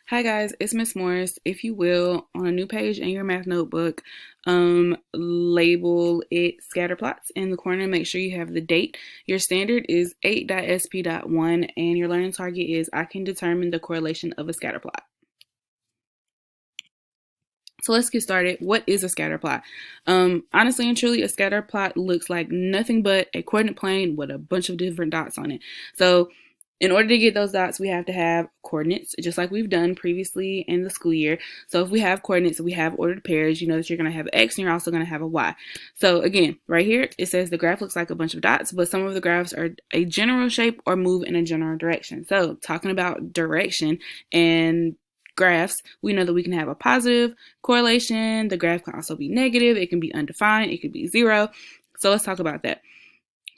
Hi guys, it's Miss Morris. If you will, on a new page in your math notebook, label it Scatterplots in the corner. Make sure you have the date. Your standard is 8.sp.1 and your learning target is I can determine the correlation of a scatterplot. So let's get started. What is a scatterplot? Honestly and truly, a scatterplot looks like nothing but a coordinate plane with a bunch of different dots on it. So in order to get those dots, we have to have coordinates, just like we've done previously in the school year. So if we have coordinates, we have ordered pairs, you know that you're going to have X and you're also going to have a Y. So again, right here, it says the graph looks like a bunch of dots, but some of the graphs are a general shape or move in a general direction. So talking about direction and graphs, we know that we can have a positive correlation. The graph can also be negative. It can be undefined. It could be zero. So let's talk about that.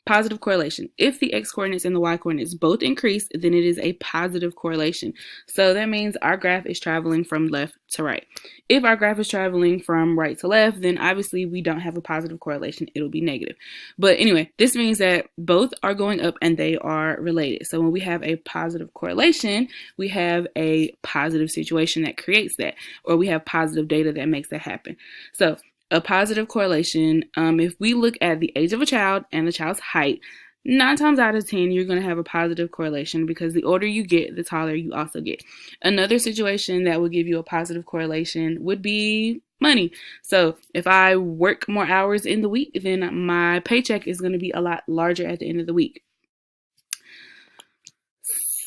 Positive correlation. If the x coordinates and the y coordinates both increase, then it is a positive correlation. So that means our graph is traveling from left to right. If our graph is traveling from right to left, then obviously we don't have a positive correlation. It'll be negative. But anyway, this means that both are going up and they are related. So when we have a positive correlation, we have a positive situation that creates that, or we have positive data that makes that happen. So a positive correlation, if we look at the age of a child and the child's height, 9 times out of 10, you're going to have a positive correlation because the older you get, the taller you also get. Another situation that would give you a positive correlation would be money. So if I work more hours in the week, then my paycheck is going to be a lot larger at the end of the week.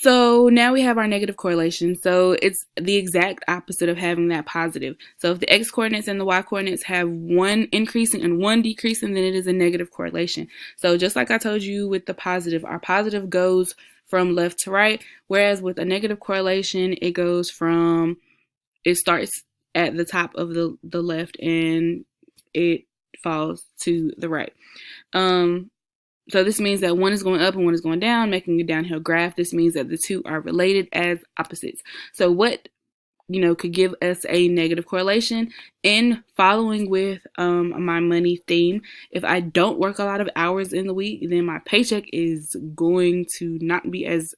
So now we have our negative correlation. So it's the exact opposite of having that positive. So if the x coordinates and the y coordinates have one increasing and one decreasing, then it is a negative correlation. So just like I told you with the positive, our positive goes from left to right, whereas with a negative correlation, it starts at the top of the left and it falls to the right. So this means that one is going up and one is going down, making a downhill graph. This means that the two are related as opposites. So what could give us a negative correlation in following with my money theme? If I don't work a lot of hours in the week, then my paycheck is going to not be as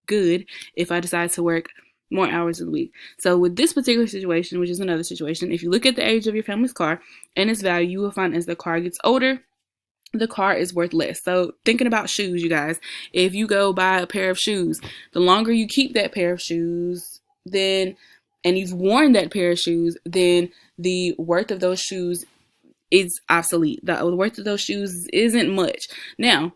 good if I decide to work more hours in the week. So with this particular situation, which is another situation, if you look at the age of your family's car and its value, you will find as the car gets older, the car is worth less. So thinking about shoes, you guys, if you go buy a pair of shoes, the longer you keep that pair of shoes, and you've worn that pair of shoes, then the worth of those shoes is obsolete. The worth of those shoes isn't much. Now,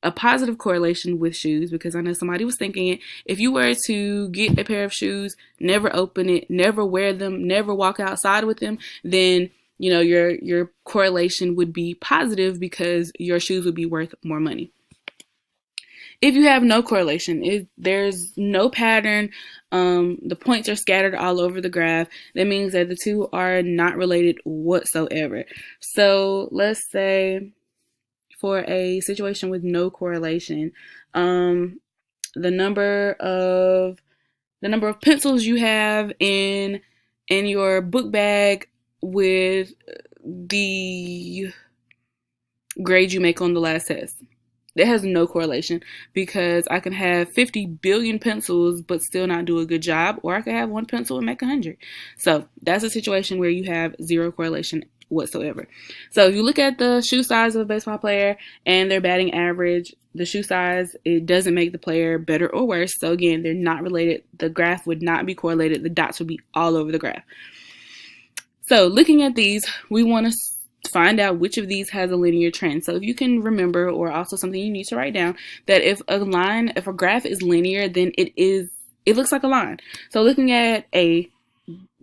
a positive correlation with shoes, because I know somebody was thinking it, if you were to get a pair of shoes, never open it, never wear them, never walk outside with them, then your correlation would be positive because your shoes would be worth more money. If you have no correlation, if there's no pattern, the points are scattered all over the graph, that means that the two are not related whatsoever. So let's say for a situation with no correlation, the number of pencils you have in your book bag with the grade you make on the last test. It has no correlation because I can have 50 billion pencils but still not do a good job, or I could have one pencil and make 100. So that's a situation where you have zero correlation whatsoever. So if you look at the shoe size of a baseball player and their batting average, the shoe size, it doesn't make the player better or worse. So again, they're not related. The graph would not be correlated. The dots would be all over the graph. So looking at these, we want to find out which of these has a linear trend. So if you can remember, or also something you need to write down, that if a graph is linear, then it looks like a line. So looking at A,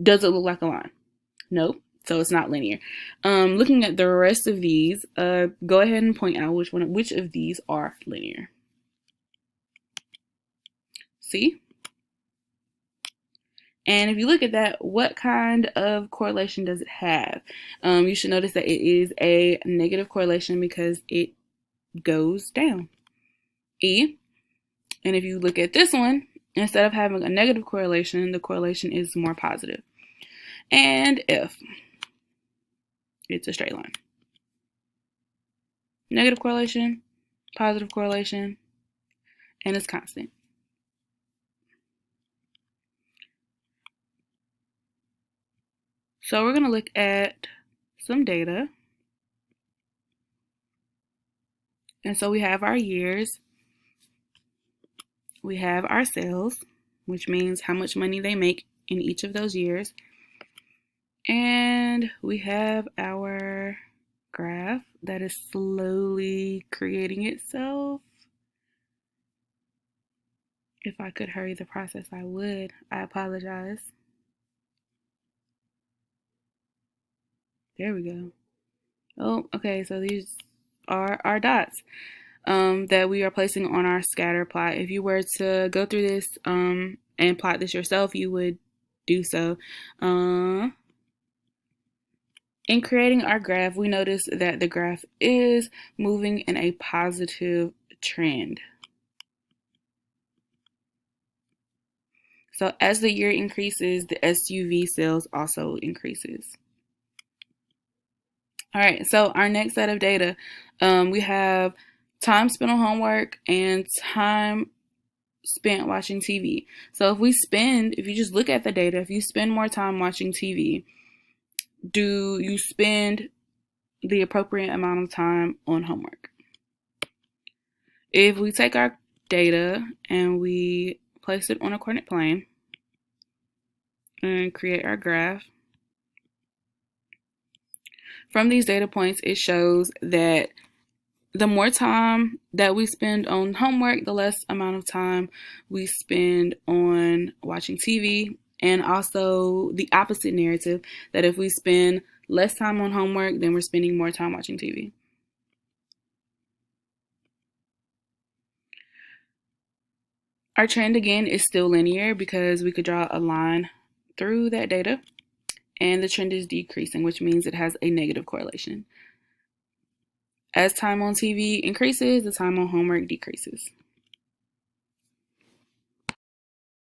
does it look like a line? Nope. So it's not linear. Looking at the rest of these, go ahead and point out which of these are linear. See? And if you look at that, what kind of correlation does it have? You should notice that it is a negative correlation because it goes down. E. And if you look at this one, instead of having a negative correlation, the correlation is more positive. And F. It's a straight line. Negative correlation, positive correlation, and it's constant. So we're going to look at some data. And so we have our years, we have our sales, which means how much money they make in each of those years. And we have our graph that is slowly creating itself. If I could hurry the process, I would. I apologize. There we go. Oh, okay, so these are our dots that we are placing on our scatter plot. If you were to go through this and plot this yourself, you would do so. In creating our graph, we notice that the graph is moving in a positive trend. So as the year increases, the SUV sales also increases. All right, so our next set of data, we have time spent on homework and time spent watching TV. So if you just look at the data, if you spend more time watching TV, do you spend the appropriate amount of time on homework? If we take our data and we place it on a coordinate plane and create our graph, from these data points, it shows that the more time that we spend on homework, the less amount of time we spend on watching TV, and also the opposite narrative, that if we spend less time on homework, then we're spending more time watching TV. Our trend, again, is still linear because we could draw a line through that data, and the trend is decreasing, which means it has a negative correlation. As time on TV increases, the time on homework decreases.